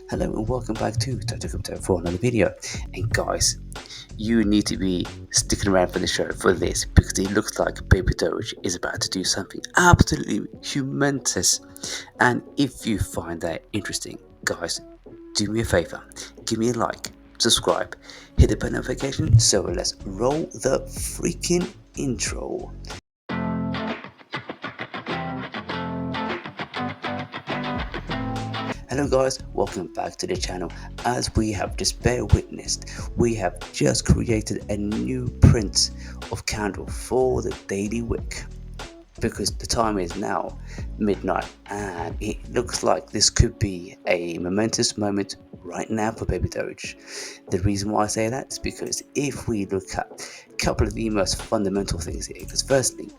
Hello and welcome back to Total Crypto for another video. And guys, you need to be sticking around for the show for this because it looks like Babydoge is about to do something absolutely humongous. And if you find that interesting, guys, do me a favor, give me a like, subscribe, hit the bell notification. So let's roll the freaking intro. Hello guys, welcome back to the channel. As we have just bear witnessed, we have just created a new print of candle for the daily wick because the time is now midnight and it looks like this could be a momentous moment right now for Babydoge. The reason why I say that is because if we look at a couple of the most fundamental things here, because firstly,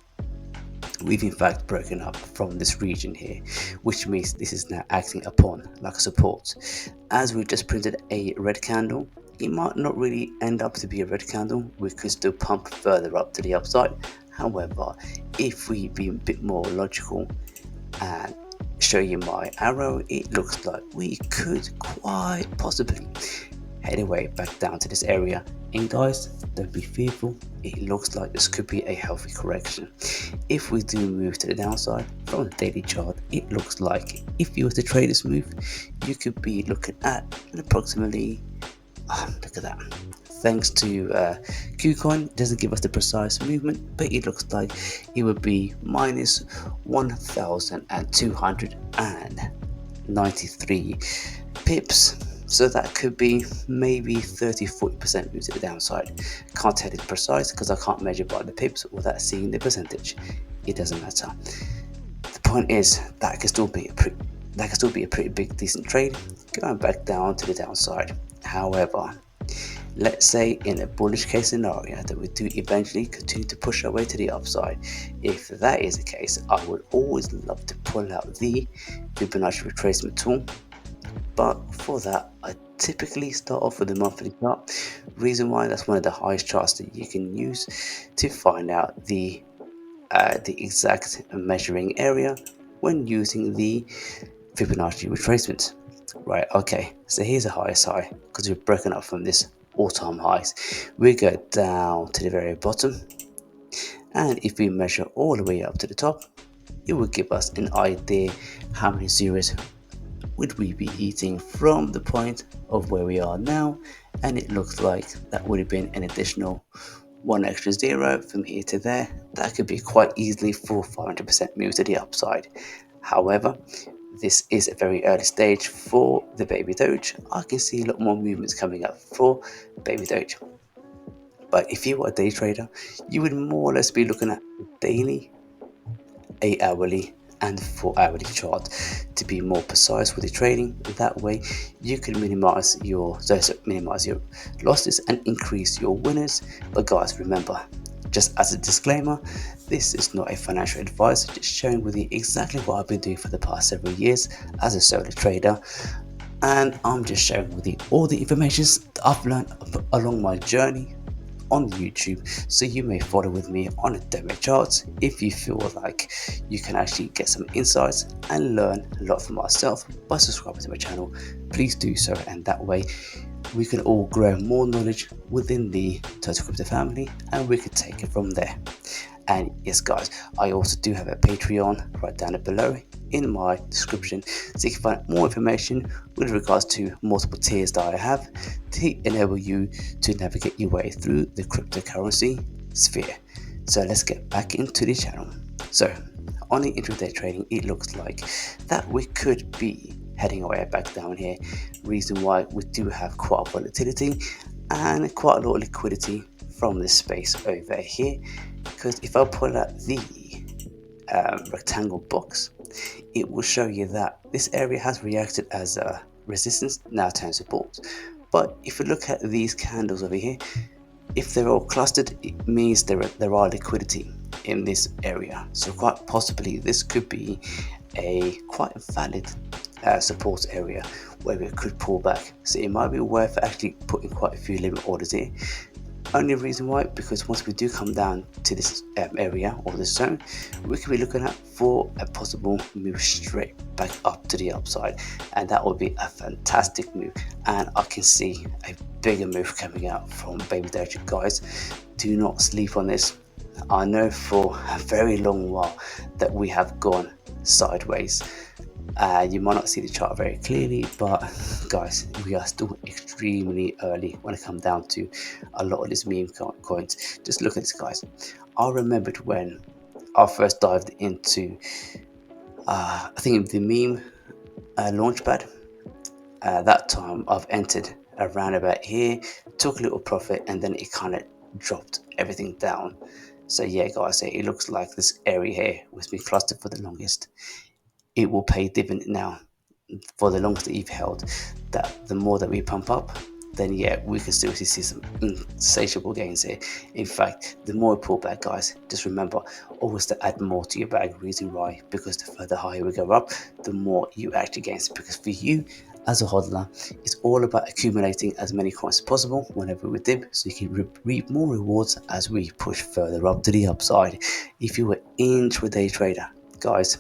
we've in fact broken up from this region here, which means this is now acting upon like a support. As we just printed a red candle, it might not really end up to be a red candle. We could still pump further up to the upside. However, if we be a bit more logical and show you my arrow, it looks like we could quite possibly head away back down to this area. And guys, don't be fearful, it looks like this could be a healthy correction. If we do move to the downside from the daily chart, it looks like if you were to trade this move, you could be looking at approximately, look at that. Thanks to KuCoin, it doesn't give us the precise movement, but it looks like it would be minus 1,293 pips. So that could be maybe 30-40% move to the downside. Can't tell it precise because I can't measure by the pips without seeing the percentage. It doesn't matter. The point is that could still be a pretty big decent trade going back down to the downside. However, let's say in a bullish case scenario that we do eventually continue to push our way to the upside. If that is the case, I would always love to pull out the Fibonacci retracement tool. But for that, I typically start off with the monthly chart. Reason why, that's one of the highest charts that you can use to find out the exact measuring area when using the Fibonacci retracement. Right, okay, so here's the highest high because we've broken up from this all-time highs. We go down to the very bottom, and if we measure all the way up to the top, it will give us an idea how many zeros would we be eating from the point of where we are now. And it looks like that would have been an additional one extra zero from here to there. That could be quite easily 400-500% move to the upside. However, this is a very early stage for the Babydoge. I can see a lot more movements coming up for Babydoge. But if you were a day trader, you would more or less be looking at daily, 8-hourly, and 4-hourly chart to be more precise with your trading. That way you can minimize your losses and increase your winners. But guys, remember, just as a disclaimer, this is not a financial advice, just sharing with you exactly what I've been doing for the past several years as a solo trader. And I'm just sharing with you all the information that I've learned along my journey on YouTube, so you may follow with me on a demo chart if you feel like you can actually get some insights and learn a lot from myself by subscribing to my channel. Please do so, and that way we can all grow more knowledge within the Total Crypto family and we can take it from there. And yes guys, I also do have a Patreon right down below in my description, so you can find more information with regards to multiple tiers that I have to enable you to navigate your way through the cryptocurrency sphere. So let's get back into the channel. So on the intraday trading, it looks like that we could be heading away back down here. Reason why, we do have quite a volatility and quite a lot of liquidity from this space over here, because if I pull out the rectangle box, it will show you that this area has reacted as a resistance, now turn support. But if you look at these candles over here, if they're all clustered, it means there are liquidity in this area. So quite possibly this could be a quite valid support area where we could pull back. So it might be worth actually putting quite a few limit orders here Only reason why, because once we do come down to this area or this zone, we could be looking at for a possible move straight back up to the upside, and that would be a fantastic move. And I can see a bigger move coming out from Babydoge. Guys, do not sleep on this. I know for a very long while that we have gone sideways. You might not see the chart very clearly, but guys, we are still extremely early when it comes down to a lot of these meme coins. Just look at this, guys. I remembered when I first dived into I think the meme launchpad. That time I've entered around about here, took a little profit, and then it kind of dropped everything down. So yeah, guys, it looks like this area here was been clustered for the longest. It will pay dividend now for the longest that you've held. That the more that we pump up, then yeah, we can still see some insatiable gains here. In fact, the more we pull back, guys, just remember always to add more to your bag. Reason why? Because the further higher we go up, the more you actually gain. Because for you as a hodler, it's all about accumulating as many coins as possible whenever we dip, so you can reap more rewards as we push further up to the upside. If you were intraday trader, guys,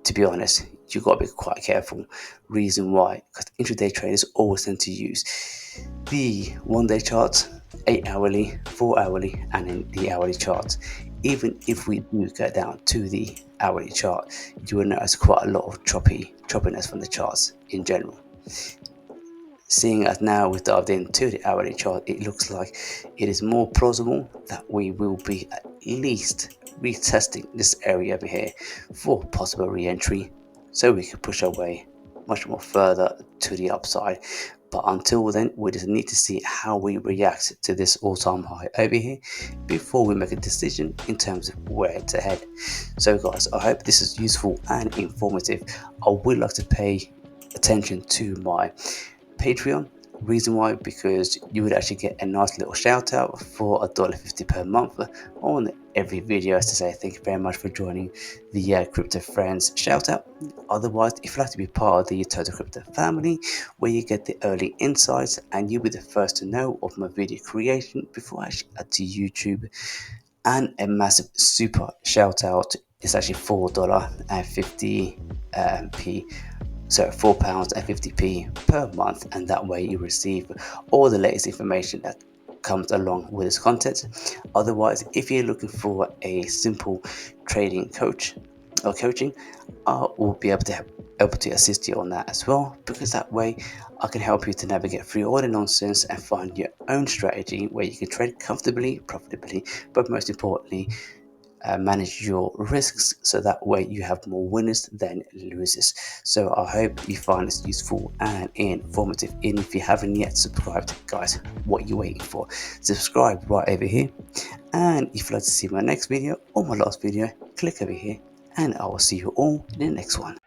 to be honest, you've got to be quite careful. Reason why? Because intraday traders always tend to use the 1 day charts, 8 hourly, 4 hourly, and then the hourly charts. Even if we do go down to the hourly chart, you will notice quite a lot of choppiness from the charts in general. Seeing as now we've dived into the hourly chart, it looks like it is more plausible that we will be at least retesting this area over here for possible re-entry, so we can push our way much more further to the upside. But until then, we just need to see how we react to this all-time high over here before we make a decision in terms of where to head. So guys, I hope this is useful and informative. I would like to pay attention to my Patreon. Reason why? Because you would actually get a nice little shout out for $1.50 per month on every video, as to say thank you very much for joining the Crypto Friends shout out. Otherwise, if you'd like to be part of the Total Crypto family, where you get the early insights and you'll be the first to know of my video creation before I actually add to YouTube, and a massive super shout out, it's actually $4.50 so £4.50 per month, and that way you receive all the latest information that comes along with this content. Otherwise, if you're looking for a simple trading coach or coaching, I will be able to assist you on that as well, because that way I can help you to navigate through all the nonsense and find your own strategy where you can trade comfortably, profitably, but most importantly, manage your risks, so that way you have more winners than losers. So I hope you find this useful and informative, and if you haven't yet subscribed, guys, what are you waiting for? Subscribe right over here, and if you'd like to see my next video or my last video, click over here, and I will see you all in the next one.